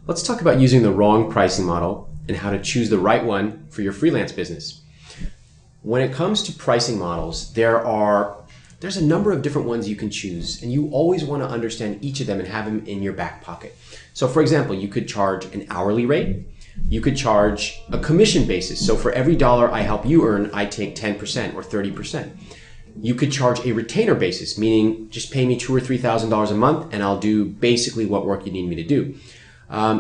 Let's talk about using the wrong pricing model and how to choose the right one for your freelance business. When it comes to pricing models, there's a number of different ones you can choose, and you always want to understand each of them and have them in your back pocket. So for example, you could charge an hourly rate. You could charge a commission basis. So for every dollar I help you earn, I take 10% or 30%. You could charge a retainer basis, meaning just pay me $2,000 or $3,000 a month and I'll do basically what work you need me to do.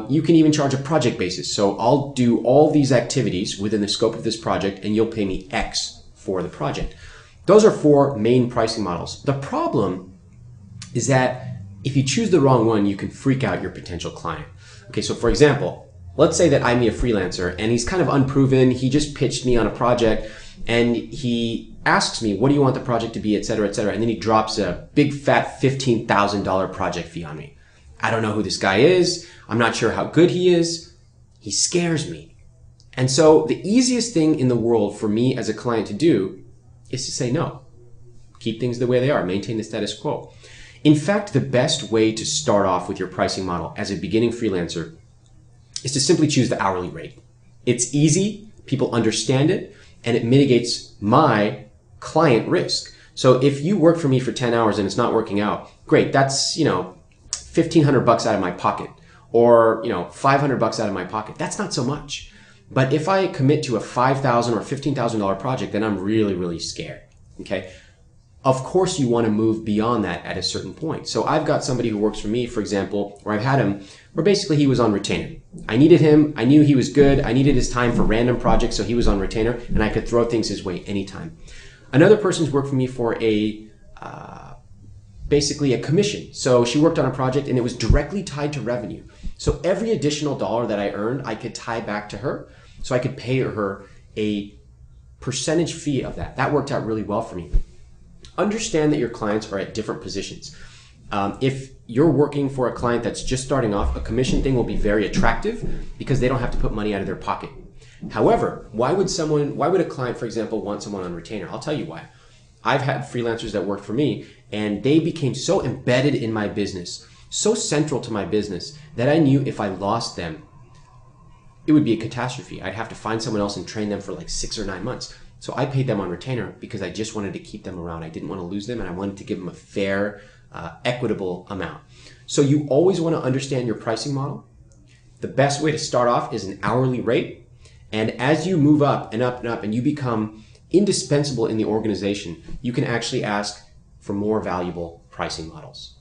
You can even charge a project basis. So I'll do all these activities within the scope of this project and you'll pay me X for the project. Those are four main pricing models. The problem is that if you choose the wrong one, you can freak out your potential client. Okay, so for example, let's say that I meet a freelancer and he's kind of unproven. He just pitched me on a project and he asks me, what do you want the project to be, et cetera, et cetera. And then he drops a big fat $15,000 project fee on me. I don't know who this guy is. I'm not sure how good he is. He scares me. And so the easiest thing in the world for me as a client to do is to say no. Keep things the way they are. Maintain the status quo. In fact, the best way to start off with your pricing model as a beginning freelancer is to simply choose the hourly rate. It's easy, people understand it, and it mitigates my client risk. So if you work for me for 10 hours and it's not working out, great, that's, $1,500 out of my pocket, or, $500 out of my pocket. That's not so much. But if I commit to a $5,000 or $15,000 project, then I'm really, really scared. Okay. Of course, you want to move beyond that at a certain point. So I've got somebody who works for me, for example, where I've had him, where basically he was on retainer. I needed him. I knew he was good. I needed his time for random projects. So he was on retainer and I could throw things his way anytime. Another person's worked for me for basically a commission. So she worked on a project and it was directly tied to revenue. So every additional dollar that I earned, I could tie back to her. So I could pay her a percentage fee of that. That worked out really well for me. Understand that your clients are at different positions. If you're working for a client that's just starting off, a commission thing will be very attractive because they don't have to put money out of their pocket. However, why would a client, for example, want someone on retainer? I'll tell you why. I've had freelancers that worked for me and they became so embedded in my business, so central to my business, that I knew if I lost them, it would be a catastrophe. I'd have to find someone else and train them for like 6 or 9 months. So I paid them on retainer because I just wanted to keep them around. I didn't want to lose them and I wanted to give them a fair, equitable amount. So you always want to understand your pricing model. The best way to start off is an hourly rate. And as you move up and up and up and you become indispensable in the organization, you can actually ask for more valuable pricing models.